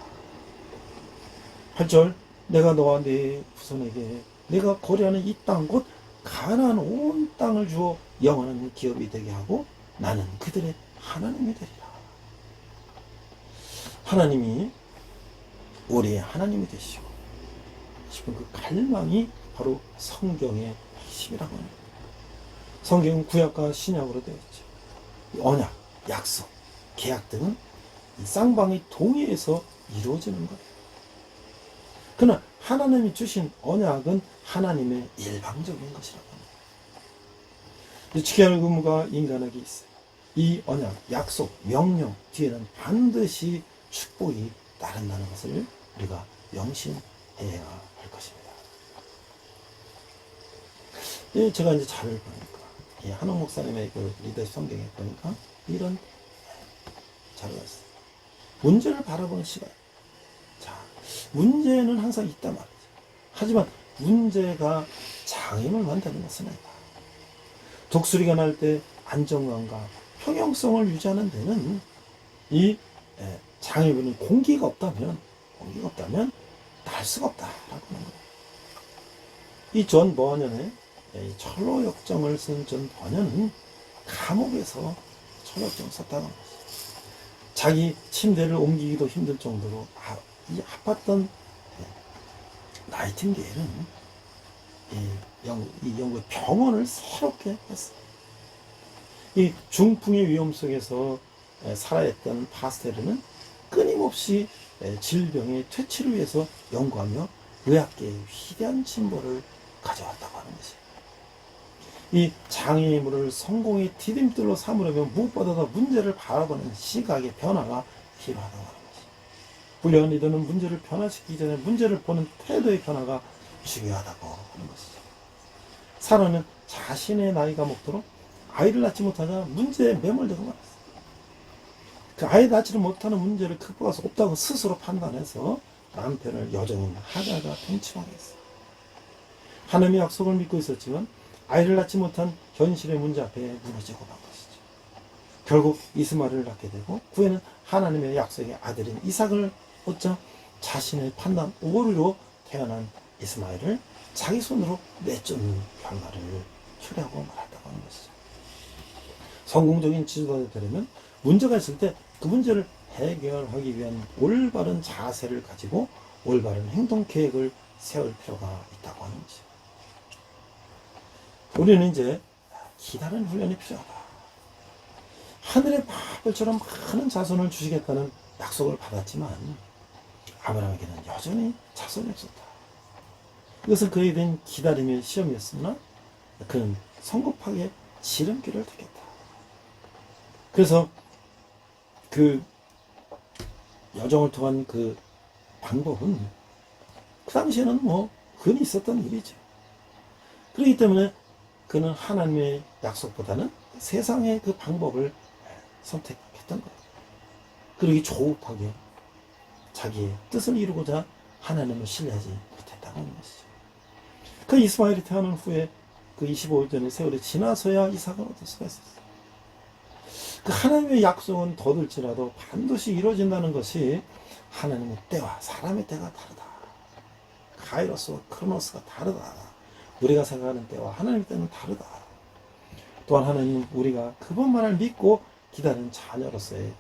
8절 내가 너와 네 후손에게 내가 거래하는 이 땅 곧 가나안 온 땅을 주어 영원한 기업이 되게 하고 나는 그들의 하나님이 되리라. 하나님이 우리의 하나님이 되시고 싶은 그 갈망이 바로 성경의 핵심이라고 합니다. 성경은 구약과 신약으로 되어 있죠. 언약, 약속, 계약 등은 이 쌍방의 동의에서 이루어지는 거예요. 그러나 하나님이 주신 언약은 하나님의 일방적인 것이라고 합니다. 지켜야 할 의무가 인간에게 있어요. 이 언약, 약속, 명령 뒤에는 반드시 축복이 따른다는 것을 우리가 명심해야 할 것입니다. 제가 이제 자료를 보니까 한옥 목사님의 그 리더십 성경에 보니까 이런 자료가 있어요. 문제를 바라보는 시간. 자, 문제는 항상 있단 말이죠. 하지만 문제가 장애물 만드는 것은 아니다. 독수리가 날 때 안정감과 평형성을 유지하는 데는 이 장애물은 공기가 없다면 날 수가 없다라고 하는 거예요. 이 존 버년의 철로 역정을 쓴 존 버년은 감옥에서 철로 역정을 썼다는 거죠. 자기 침대를 옮기기도 힘들 정도로 이 아팠던 나이팅게일은 이 영국의 병원을 새롭게 했어요. 이 중풍의 위험 속에서 살아있던 파스텔은 끊임없이 질병의 퇴치를 위해서 연구하며 의학계의 위대한 진보를 가져왔다고 하는 것이에요. 이 장애물을 성공의 디딤돌로 삼으려면 무엇보다도 문제를 바라보는 시각의 변화가 필요하다고 하는 것이에요. 훌륭한 리더는 문제를 변화시키기 전에 문제를 보는 태도의 변화가 중요하다고 하는 것이죠. 사라는 자신의 나이가 먹도록 아이를 낳지 못하자 문제에 매몰되고 말았어요. 그 아이 낳지를 못하는 문제를 극복할 수 없다고 스스로 판단해서 남편을 여종인 하가가 통치하게 했어요. 하나님의 약속을 믿고 있었지만 아이를 낳지 못한 현실의 문제 앞에 무너지고 만 것이죠. 결국 이스마엘을 낳게 되고 후에는 하나님의 약속의 아들인 이삭을 얻자 자신의 판단 오류로 태어난 이스마엘을 자기 손으로 내쫓는 결과를 초래하고 말았다고 하는 것이죠. 성공적인 지도자가 되려면 문제가 있을 때 그 문제를 해결하기 위한 올바른 자세를 가지고 올바른 행동 계획을 세울 필요가 있다고 하는 것이죠. 우리는 이제 기다리는 훈련이 필요하다. 하늘의 별처럼 많은 자손을 주시겠다는 약속을 받았지만 아브라함에게는 여전히 자손이 없었다. 이것은 그에 대한 기다림의 시험이었으나 그는 성급하게 지름길을 택했다. 그래서 그 여정을 통한 그 방법은 그 당시에는 뭐 흔히 있었던 일이죠. 그렇기 때문에 그는 하나님의 약속보다는 세상의 그 방법을 선택했던 거예요. 그러기 조급하게 자기의 뜻을 이루고자 하나님을 신뢰하지 못했다는 것이죠. 그 이스마엘이 태어난 후에 그 25일 전의 세월이 지나서야 이삭을 얻을 수가 있었어요. 그 하나님의 약속은 더딜지라도 반드시 이루어진다는 것이 하나님의 때와 사람의 때가 다르다. 카이로스와 크로노스가 다르다. 우리가 생각하는 때와 하나님의 때는 다르다. 또한 하나님은 우리가 그분만을 믿고 기다리는 자녀로서의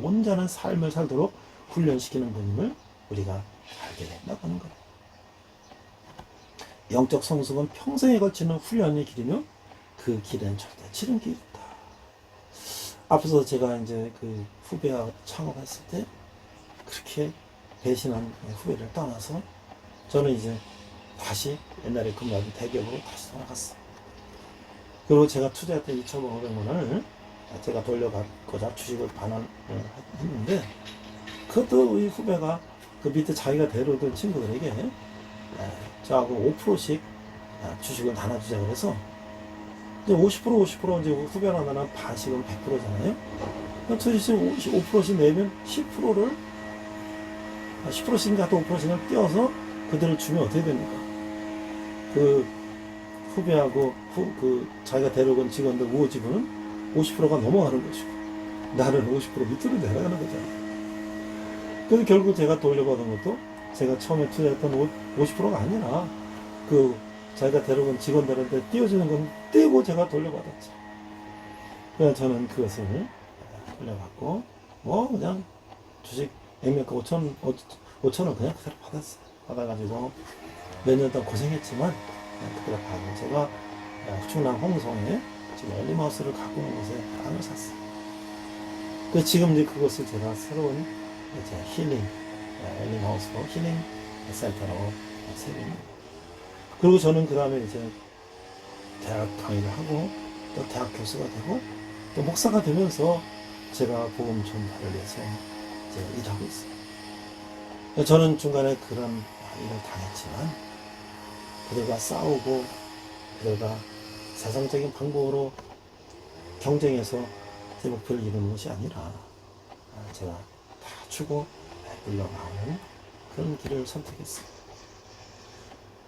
온전한 삶을 살도록 훈련시키는 분임을 우리가 알게 된다고 하는 거예요. 영적 성숙은 평생에 걸치는 훈련의 길이며 그 길은 절대 지름길이 없다. 앞서서 제가 이제 그 후배와 창업했을 때 그렇게 배신한 후배를 떠나서 저는 이제 다시 옛날에 근무하던 대기업으로 다시 돌아갔어요. 그리고 제가 투자했던 2,500만 원을 제가 돌려받고자 주식을 반환을 했는데 그것도 이 후배가 그 밑에 자기가 데려오던 친구들에게 저하고 5%씩 주식을 나눠주자 그래서 이제 50% 이제 후배나 나는 반씩은 100%잖아요. 투자씩 5%씩 내면 10%를 10%씩인가 또 5%씩을 띄워서 그들을 주면 어떻게 됩니까? 그 후배하고 그 자기가 데려온 직원들 우호 지분은 50%가 넘어가는 것이고 나는 50% 밑으로 내려가는 거잖아요. 그래서 결국 제가 돌려받은 것도 제가 처음에 투자했던 50%가 아니라 그 자기가 데려온 직원들한테 띄워주는 건 떼고 제가 돌려받았죠. 그래서 저는 그것을 돌려받고 뭐 그냥 주식 액면가 5천 원 그냥 그대로 받았어요. 받아가지고 몇 년 동안 고생했지만 그대로 받고 제가 충남 홍성에 지금 엘리마우스를 갖고 있는 곳에 땅을 샀어요. 그래서 지금 이제 그것을 제가 새로운 이제 힐링 엘리마우스로 힐링 센터라고 세웁니다. 그리고 저는 그 다음에 이제 대학 강의를 하고 또 대학 교수가 되고 또 목사가 되면서 제가 복음 전파를 위해서 이제 일하고 있어요. 저는 중간에 그런 일을 당했지만 그들과 싸우고 그들과 세상적인 방법으로 경쟁해서 제 목표를 이루는 것이 아니라 제가 다 주고 물러나오는 그런 길을 선택했어요.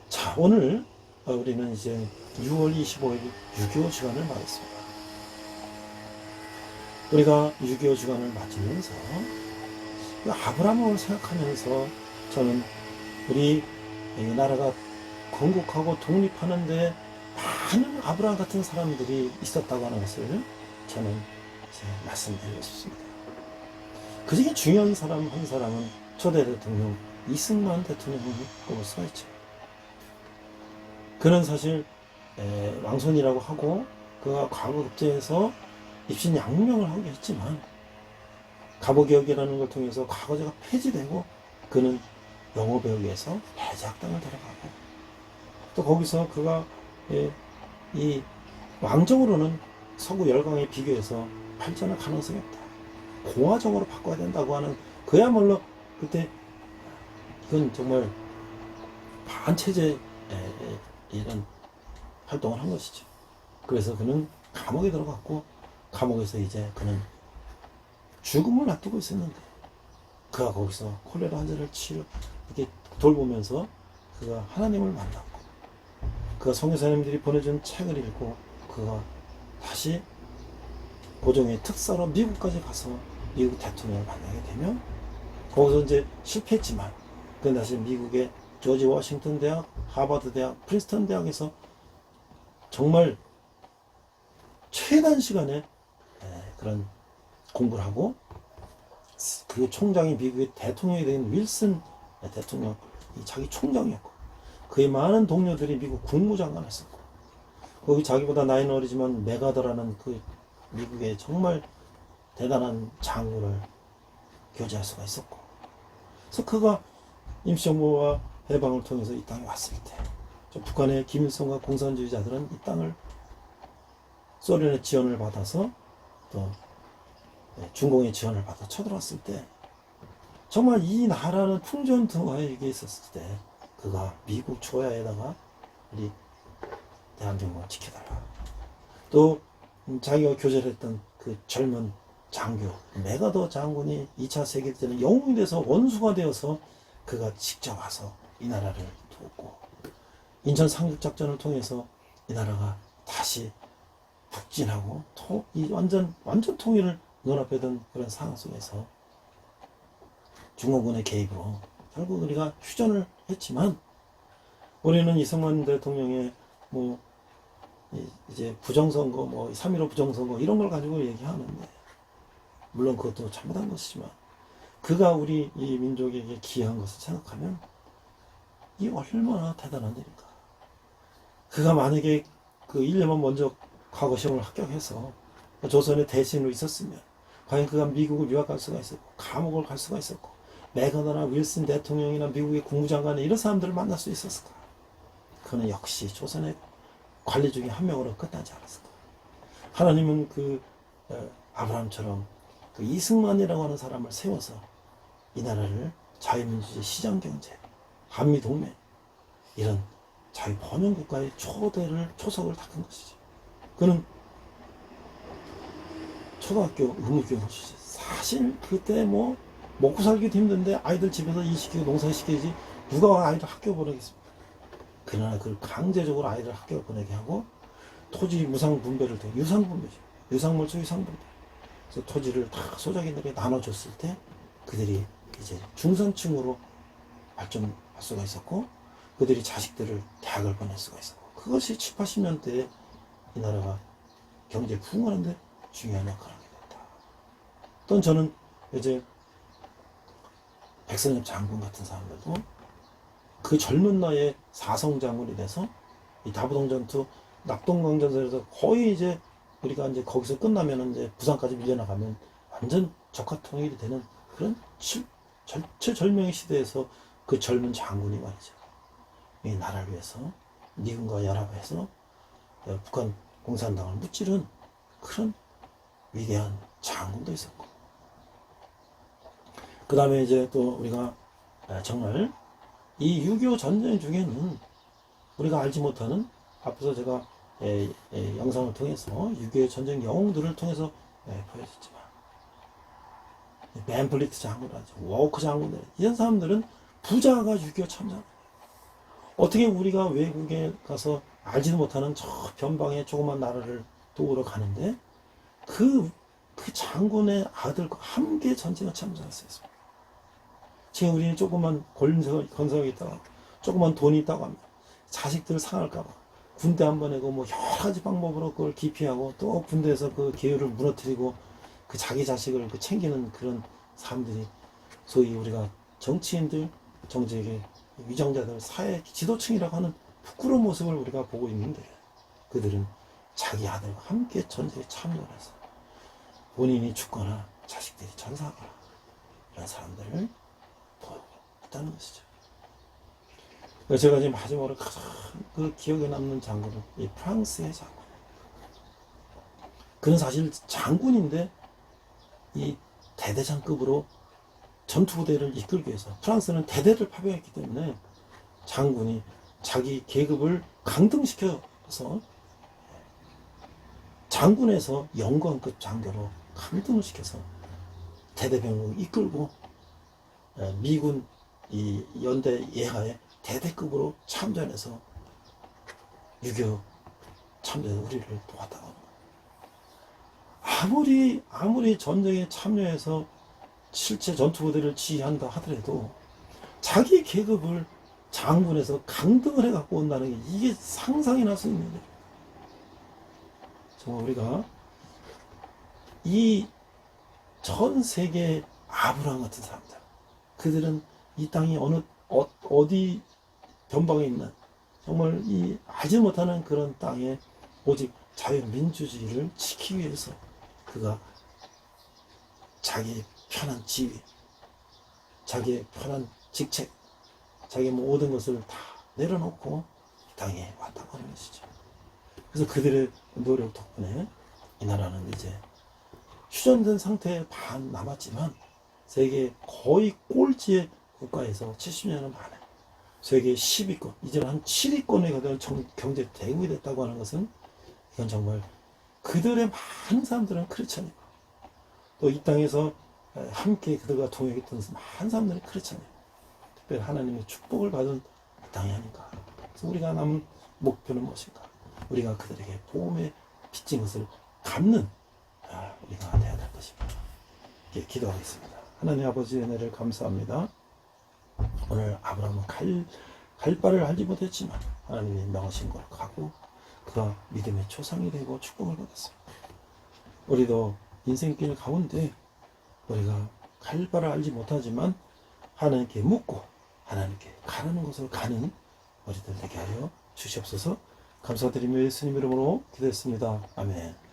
자, 오늘 우리는 이제 6월 25일 6.25 주간을 맞았습니다. 우리가 6.25 주간을 맞으면서 아브라함을 생각하면서 저는 우리 나라가 건국하고 독립하는데 많은 아브라함 같은 사람들이 있었다고 하는 것을 저는 말씀드리고 싶습니다. 그 중에 중요한 사람 한 사람은 초대 대통령 이승만 대통령을 꼽을 수가 있죠. 그는 사실 왕손이라고 하고 그가 과거 급제에서 입신양명을 하게 했지만 갑오개혁이라는 걸 통해서 과거제가 폐지되고 그는 영어배우에서 해제학당을 들어가고 또 거기서 그가 이 왕정으로는 서구 열강에 비교해서 발전할 가능성이 없다. 공화정으로 바꿔야 된다고 하는 그야말로 그때 이건 정말 반체제 이런 활동을 한 것이죠. 그래서 그는 감옥에 들어갔고 감옥에서 이제 그는 죽음을 앞두고 있었는데 그가 거기서 콜레라 환자를 이렇게 돌보면서 그가 하나님을 만났고 그가 선교사님들이 보내준 책을 읽고 그가 다시 고종의 특사로 미국까지 가서 미국 대통령을 만나게 되면 거기서 이제 실패했지만 그 다시 미국의 조지 워싱턴 대학, 하버드 대학, 프린스턴 대학에서 정말 최단 시간에 그런 공부를 하고 그 총장이 미국의 대통령이 된 윌슨 대통령 자기 총장이었고 그의 많은 동료들이 미국 국무장관을 했었고 거기 자기보다 나이는 어리지만 메가더라는 그 미국의 정말 대단한 장군을 교제할 수가 있었고, 그래서 그가 임시정부와 해방을 통해서 이 땅에 왔을 때 북한의 김일성과 공산주의자들은 이 땅을 소련의 지원을 받아서 또 중공의 지원을 받아 쳐들어왔을 때 정말 이 나라는 풍전등화에 있었을 때 그가 미국 초야에다가 우리 대한민국을 지켜달라. 또 자기가 교제를 했던 그 젊은 장교 메가더 장군이 2차 세계대전에 영웅이 돼서 원수가 되어서 그가 직접 와서 이 나라를 돕고 인천 상륙작전을 통해서 이 나라가 다시 북진하고 이 완전 통일을 눈앞에 둔 그런 상황 속에서 중공군의 개입으로 결국 우리가 휴전을 했지만 우리는 이승만 대통령의 뭐 이제 부정선거, 뭐 3.15 부정선거 이런 걸 가지고 얘기하는데 물론 그것도 잘못한 것이지만 그가 우리 이 민족에게 기여한 것을 생각하면 이 얼마나 대단한 일인가. 그가 만약에 그 1년만 먼저 과거 시험을 합격해서 조선의 대신으로 있었으면 과연 그가 미국을 유학 갈 수가 있었고 감옥을 갈 수가 있었고 메가더나 윌슨 대통령이나 미국의 국무장관이나 이런 사람들을 만날 수 있었을까. 그는 역시 조선의 관리 중에 한 명으로 끝나지 않았을까. 하나님은 그 아브라함처럼 그 이승만이라고 하는 사람을 세워서 이 나라를 자유민주주의 시장경제 한미동맹 이런 자유번영국가의 초석을 닦은 것이지. 그는 초등학교 의무교육을 주지. 사실 그때 뭐 먹고 살기도 힘든데 아이들 집에서 일 시키고 농사 시키지 누가 아이들 학교 보내겠습니까? 그러나 그걸 강제적으로 아이들 학교 보내게 하고 토지 무상 분배를 통해 유상 분배죠. 유상물소 유상 분배. 그래서 토지를 다 소작인들에게 나눠줬을 때 그들이 이제 중산층으로 발전할 수가 있었고 그들이 자식들을 대학을 보낼 수가 있었고 그것이 7, 80년대에 이 나라가 경제 부흥하는데 중요한 역할을 하게 됐다. 또 저는 이제 백선엽 장군 같은 사람들도 그 젊은 나이에 사성장군이 돼서 이 다부동 전투 낙동강 전선에서 거의 이제 우리가 이제 거기서 끝나면 이제 부산까지 밀려나가면 완전 적화 통일이 되는 그런 절체절명의 시대에서 그 젊은 장군이 말이죠. 이 나라를 위해서 미군과 연합해서 북한 공산당을 무찌른 그런 위대한 장군도 있었고 그 다음에 이제 또 우리가 정말 이 6.25 전쟁 중에는 우리가 알지 못하는 앞서서 제가 영상을 통해서 6.25 전쟁 영웅들을 통해서 보여줬지만 벤플리트 장군이라든지 워커 장군들 이런 사람들은 부자가 6.25 참전 어떻게 우리가 외국에 가서 알지도 못하는 저 변방의 조그만 나라를 도우러 가는데 그 장군의 아들과 함께 전쟁을 참전했어요. 지금 우리는 조그만 건설이 있다가 조그만 돈이 있다고 하면 자식들 상할까봐 군대 한 번 내고 뭐 여러 가지 방법으로 그걸 기피하고 또 군대에서 그 계율을 무너뜨리고 그 자기 자식을 챙기는 그런 사람들이 소위 우리가 정치인들, 정책의 위정자들, 사회 지도층이라고 하는 부끄러운 모습을 우리가 보고 있는데 그들은 자기 아들과 함께 전쟁에 참여를 해서 본인이 죽거나 자식들이 전사하거나 이런 사람들을 보고 있다는 것이죠. 제가 지금 마지막으로 가장 그 기억에 남는 장군은 이 프랑스의 장군. 그는 사실 장군인데 이 대대장급으로 전투부대를 이끌기 위해서 프랑스는 대대를 파병했기 때문에 장군이 자기 계급을 강등시켜서 장군에서 영관급 장교로 강등을 시켜서 대대병력을 이끌고 미군 이 연대 예하에 대대급으로 참전해서 6.25 참전에 우리를 도왔다고 합니다. 아무리 전쟁에 참여해서 실제 전투부대를 지휘한다 하더라도 자기 계급을 장군에서 강등을 해 갖고 온다는 게 이게 상상이 날 수 있는 일이에요. 정말 우리가 이 전 세계 아브라함 같은 사람들 그들은 이 땅이 어디 변방에 있는 정말 이 알지 못하는 그런 땅에 오직 자유민주주의를 지키기 위해서 그가 자기의 편한 지위, 자기의 편한 직책, 자기의 모든 것을 다 내려놓고 이 땅에 왔다고 하는 것이죠. 그래서 그들의 노력 덕분에 이 나라는 이제 휴전된 상태에 반 남았지만 세계 거의 꼴찌의 국가에서 70년을 만에 세계 10위권, 이제는 한 7위권에 가던 경제 대국이 됐다고 하는 것은 이건 정말 그들의 많은 사람들은 크리스찬이고 또 이 땅에서 함께 그들과 동행했던 많은 사람들은 크리스찬이고 특별히 하나님의 축복을 받은 이 땅이 아닌가. 그래서 우리가 남은 목표는 무엇인가? 우리가 그들에게 복음의 빚진 것을 갚는 우리가 되어야 될 것입니다. 기도하겠습니다. 하나님 아버지의 은혜를 감사합니다. 오늘 아브라함은 갈 바를 알지 못했지만 하나님이 명하신 걸 가고 그가 믿음의 초상이 되고 축복을 받았습니다. 우리도 인생길 가운데 우리가 갈 바를 알지 못하지만 하나님께 묻고 하나님께 가는 곳을 가는 우리들 되게 하여 주시옵소서. 감사드리며 예수님 이름으로 기도했습니다. 아멘.